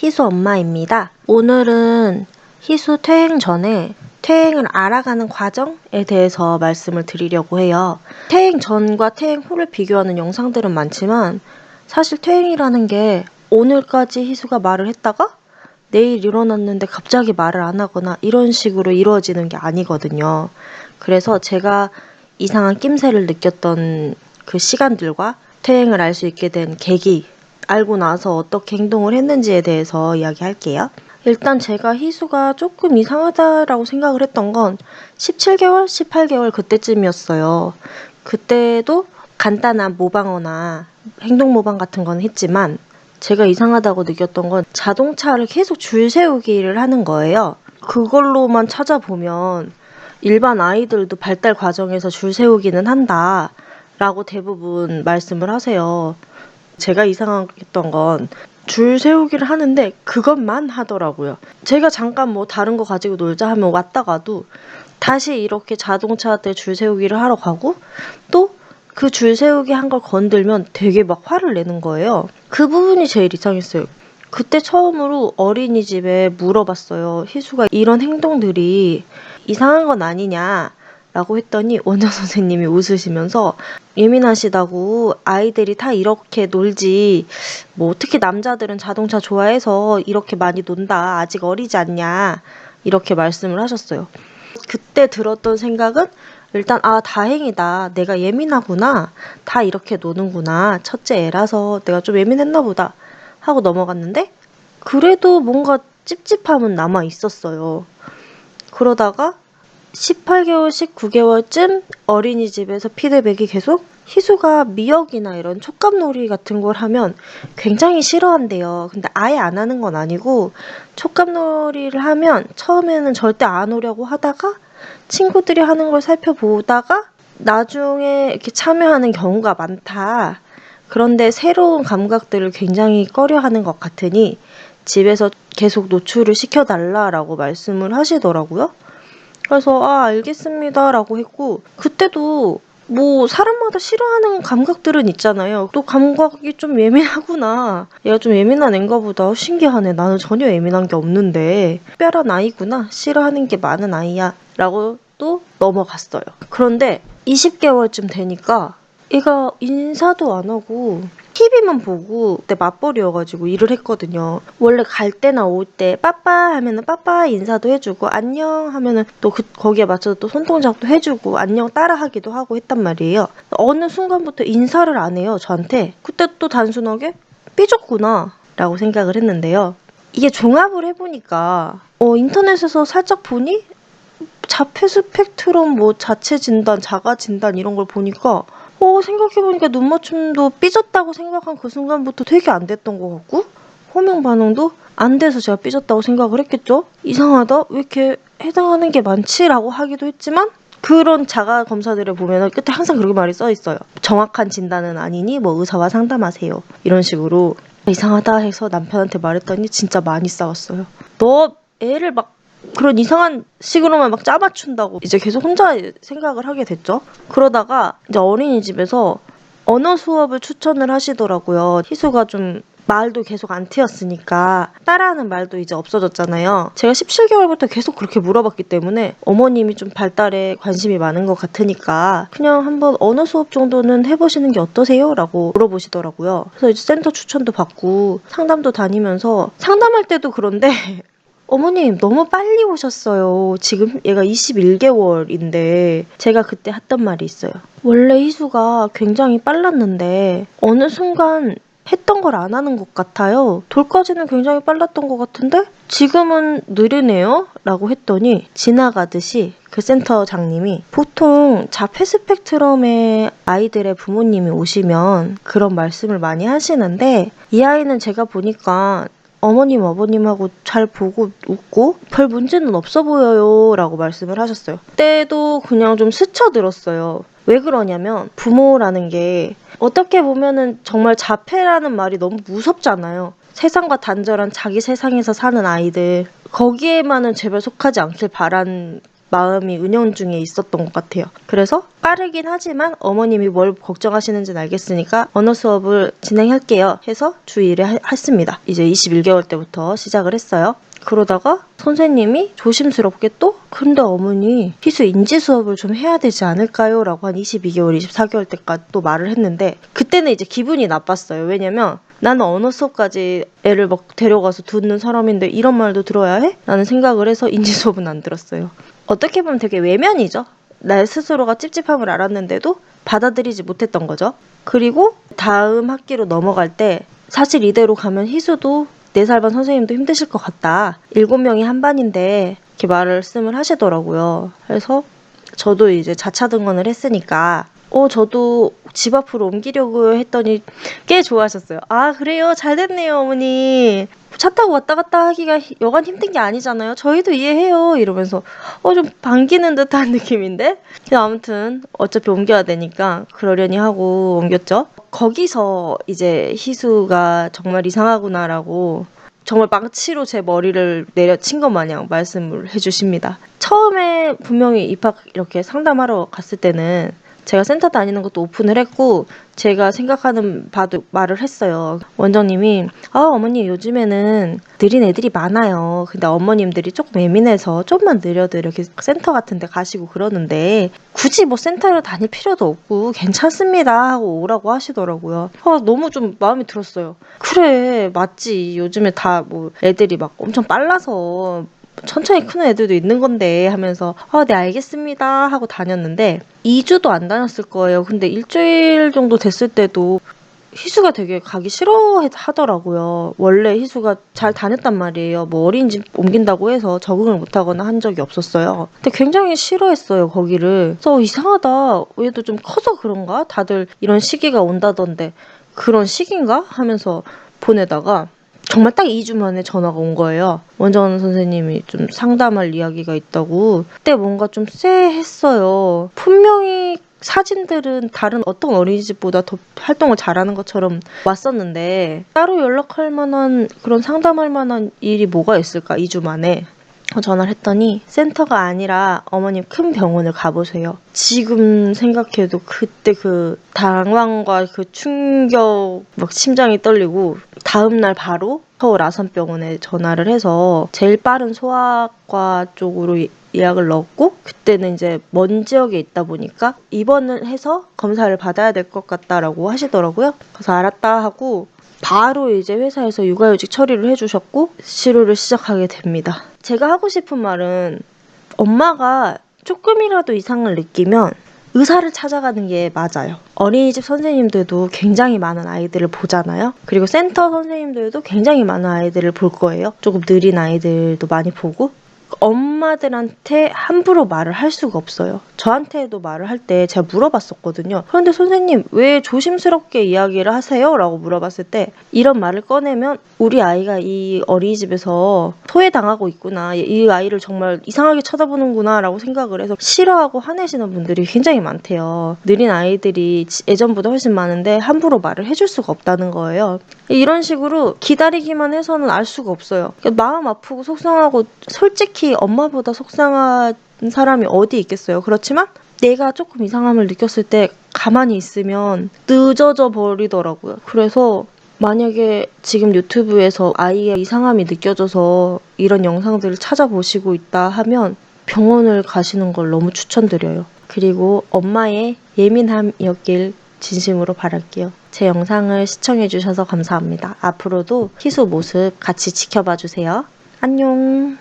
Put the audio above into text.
희수 엄마입니다. 오늘은 희수 퇴행 전에 퇴행을 알아가는 과정에 대해서 말씀을 드리려고 해요. 퇴행 전과 퇴행 후를 비교하는 영상들은 많지만 사실 퇴행이라는 게 오늘까지 희수가 말을 했다가 내일 일어났는데 갑자기 말을 안 하거나 이런 식으로 이루어지는 게 아니거든요. 그래서 제가 이상한 낌새를 느꼈던 그 시간들과 퇴행을 알 수 있게 된 계기, 알고 나서 어떻게 행동을 했는지에 대해서 이야기할게요. 일단 제가 희수가 조금 이상하다라고 생각을 했던 건 17개월, 18개월 그때쯤이었어요. 그때도 간단한 모방어나 행동 모방 같은 건 했지만 제가 이상하다고 느꼈던 건 자동차를 계속 줄 세우기를 하는 거예요. 그걸로만 찾아보면 일반 아이들도 발달 과정에서 줄 세우기는 한다 라고 대부분 말씀을 하세요. 제가 이상했던 건 줄 세우기를 하는데 그것만 하더라고요. 제가 잠깐 뭐 다른 거 가지고 놀자 하면 왔다가도 다시 이렇게 자동차한테 줄 세우기를 하러 가고 또 그 줄 세우기 한 걸 건들면 되게 막 화를 내는 거예요. 그 부분이 제일 이상했어요. 그때 처음으로 어린이집에 물어봤어요. 희수가 이런 행동들이 이상한 건 아니냐 라고 했더니 원장 선생님이 웃으시면서 예민하시다고, 아이들이 다 이렇게 놀지 뭐 어떻게 남자들은 자동차 좋아해서 이렇게 많이 논다, 아직 어리지 않냐, 이렇게 말씀을 하셨어요. 그때 들었던 생각은 일단 다행이다, 내가 예민하구나, 다 이렇게 노는구나, 첫째 애라서 내가 좀 예민했나 보다 하고 넘어갔는데 그래도 뭔가 찝찝함은 남아 있었어요. 그러다가 18개월, 19개월쯤 어린이집에서 피드백이 계속 희수가 미역이나 이런 촉감놀이 같은 걸 하면 굉장히 싫어한대요. 근데 아예 안 하는 건 아니고 촉감놀이를 하면 처음에는 절대 안 오려고 하다가 친구들이 하는 걸 살펴보다가 나중에 이렇게 참여하는 경우가 많다. 그런데 새로운 감각들을 굉장히 꺼려하는 것 같으니 집에서 계속 노출을 시켜달라라고 말씀을 하시더라고요. 그래서 알겠습니다 라고 했고, 그때도 뭐 사람마다 싫어하는 감각들은 있잖아요. 또 감각이 좀 예민하구나, 얘가 좀 예민한 앤가 보다, 신기하네, 나는 전혀 예민한 게 없는데 특별한 아이구나, 싫어하는 게 많은 아이야 라고 또 넘어갔어요. 그런데 20개월쯤 되니까 얘가 인사도 안 하고 TV만 보고, 그때 맞벌이여가지고 일을 했거든요. 원래 갈 때나 올 때 빠빠 하면은 빠빠 인사도 해주고 안녕 하면은 또 거기에 맞춰서 또 손동작도 해주고 안녕 따라하기도 하고 했단 말이에요. 어느 순간부터 인사를 안 해요, 저한테. 그때 또 단순하게 삐졌구나 라고 생각을 했는데요. 이게 종합을 해보니까 인터넷에서 살짝 보니 자폐 스펙트럼 뭐 자체 진단, 자가 진단 이런 걸 보니까 생각해보니까 눈 맞춤도 삐졌다고 생각한 그 순간부터 되게 안 됐던 것 같고, 호명 반응도 안 돼서 제가 삐졌다고 생각을 했겠죠? 이상하다, 왜 이렇게 해당하는 게 많지? 라고 하기도 했지만 그런 자가 검사들을 보면 끝에 항상 그렇게 말이 써 있어요. 정확한 진단은 아니니 뭐 의사와 상담하세요, 이런 식으로. 이상하다 해서 남편한테 말했더니 진짜 많이 싸웠어요. 너 애를 막 그런 이상한 식으로만 막 짜맞춘다고 이제 계속 혼자 생각을 하게 됐죠. 그러다가 이제 어린이집에서 언어 수업을 추천을 하시더라고요. 희수가 좀 말도 계속 안 트였으니까 따라하는 말도 이제 없어졌잖아요. 제가 17개월부터 계속 그렇게 물어봤기 때문에 어머님이 좀 발달에 관심이 많은 것 같으니까 그냥 한번 언어 수업 정도는 해보시는 게 어떠세요? 라고 물어보시더라고요. 그래서 이제 센터 추천도 받고 상담도 다니면서, 상담할 때도 그런데 어머님 너무 빨리 오셨어요. 지금 얘가 21개월인데 제가 그때 했던 말이 있어요. 원래 희수가 굉장히 빨랐는데 어느 순간 했던 걸 안 하는 것 같아요. 돌까지는 굉장히 빨랐던 것 같은데 지금은 느리네요? 라고 했더니 지나가듯이 그 센터장님이, 보통 자폐 스펙트럼의 아이들의 부모님이 오시면 그런 말씀을 많이 하시는데 이 아이는 제가 보니까 어머님 아버님하고 잘 보고 웃고 별 문제는 없어 보여요 라고 말씀을 하셨어요. 그때도 그냥 좀 스쳐들었어요. 왜 그러냐면 부모라는 게 어떻게 보면은 정말 자폐라는 말이 너무 무섭잖아요. 세상과 단절한 자기 세상에서 사는 아이들, 거기에만은 제발 속하지 않길 바란 마음이 은연중에 있었던 것 같아요. 그래서 빠르긴 하지만 어머님이 뭘 걱정하시는지는 알겠으니까 언어 수업을 진행할게요 해서 주 1회 했습니다. 이제 21개월 때부터 시작을 했어요. 그러다가 선생님이 조심스럽게 또 근데 어머니 희수 인지 수업을 좀 해야 되지 않을까요? 라고 한 22개월, 24개월 때까지 또 말을 했는데 그때는 이제 기분이 나빴어요. 왜냐면 나는 언어 수업까지 애를 막 데려가서 듣는 사람인데 이런 말도 들어야 해? 라는 생각을 해서 인지 수업은 안 들었어요. 어떻게 보면 되게 외면이죠. 나 스스로가 찝찝함을 알았는데도 받아들이지 못했던 거죠. 그리고 다음 학기로 넘어갈 때 사실 이대로 가면 희수도 4살 반 선생님도 힘드실 것 같다. 7명이 한 반인데 이렇게 말씀을 하시더라고요. 그래서 저도 이제 자차 등원을 했으니까 저도 집 앞으로 옮기려고 했더니 꽤 좋아하셨어요. 아 그래요? 잘 됐네요 어머니. 차 타고 왔다 갔다 하기가 여간 힘든 게 아니잖아요. 저희도 이해해요. 이러면서 좀 반기는 듯한 느낌인데? 아무튼 어차피 옮겨야 되니까 그러려니 하고 옮겼죠. 거기서 이제 희수가 정말 이상하구나라고 정말 망치로 제 머리를 내려친 것 마냥 말씀을 해주십니다. 처음에 분명히 입학 이렇게 상담하러 갔을 때는 제가 센터 다니는 것도 오픈을 했고 제가 생각하는 바도 말을 했어요. 원장님이 어머니 요즘에는 느린 애들이 많아요. 근데 어머님들이 조금 예민해서 좀만 느려도 이렇게 센터 같은 데 가시고 그러는데 굳이 뭐 센터를 다닐 필요도 없고 괜찮습니다 하고 오라고 하시더라고요. 너무 좀 마음이 들었어요. 그래 맞지. 요즘에 다 뭐 애들이 막 엄청 빨라서 천천히 크는 애들도 있는 건데 하면서 네 알겠습니다 하고 다녔는데 2주도 안 다녔을 거예요. 근데 일주일 정도 됐을 때도 희수가 되게 가기 싫어하더라고요. 원래 희수가 잘 다녔단 말이에요. 뭐 어린이집 옮긴다고 해서 적응을 못하거나 한 적이 없었어요. 근데 굉장히 싫어했어요 거기를. 그래서 이상하다. 얘도 좀 커서 그런가? 다들 이런 시기가 온다던데 그런 시기인가? 하면서 보내다가 정말 딱 2주 만에 전화가 온 거예요. 원장 선생님이 좀 상담할 이야기가 있다고. 그때 뭔가 좀 쎄했어요. 분명히 사진들은 다른 어떤 어린이집보다 더 활동을 잘하는 것처럼 왔었는데 따로 연락할 만한 그런 상담할 만한 일이 뭐가 있을까 2주 만에. 전화를 했더니 센터가 아니라 어머님 큰 병원을 가보세요. 지금 생각해도 그때 그 당황과 그 충격 막 심장이 떨리고 다음날 바로 서울 아산병원에 전화를 해서 제일 빠른 소아과 쪽으로 예약을 넣었고 그때는 이제 먼 지역에 있다 보니까 입원을 해서 검사를 받아야 될 것 같다라고 하시더라고요. 그래서 알았다 하고 바로 이제 회사에서 육아휴직 처리를 해주셨고 치료를 시작하게 됩니다. 제가 하고 싶은 말은 엄마가 조금이라도 이상을 느끼면 의사를 찾아가는 게 맞아요. 어린이집 선생님들도 굉장히 많은 아이들을 보잖아요. 그리고 센터 선생님들도 굉장히 많은 아이들을 볼 거예요. 조금 느린 아이들도 많이 보고 엄마들한테 함부로 말을 할 수가 없어요. 저한테도 말을 할 때 제가 물어봤었거든요. 그런데 선생님 왜 조심스럽게 이야기를 하세요? 라고 물어봤을 때 이런 말을 꺼내면 우리 아이가 이 어린이집에서 소외당하고 있구나. 이 아이를 정말 이상하게 쳐다보는구나 라고 생각을 해서 싫어하고 화내시는 분들이 굉장히 많대요. 느린 아이들이 예전보다 훨씬 많은데 함부로 말을 해줄 수가 없다는 거예요. 이런 식으로 기다리기만 해서는 알 수가 없어요. 마음 아프고 속상하고 솔직히 엄마보다 속상한 사람이 어디 있겠어요. 그렇지만 내가 조금 이상함을 느꼈을 때 가만히 있으면 늦어져 버리더라고요. 그래서 만약에 지금 유튜브에서 아이의 이상함이 느껴져서 이런 영상들을 찾아보시고 있다 하면 병원을 가시는 걸 너무 추천드려요. 그리고 엄마의 예민함이었길 진심으로 바랄게요. 제 영상을 시청해주셔서 감사합니다. 앞으로도 희수 모습 같이 지켜봐 주세요. 안녕.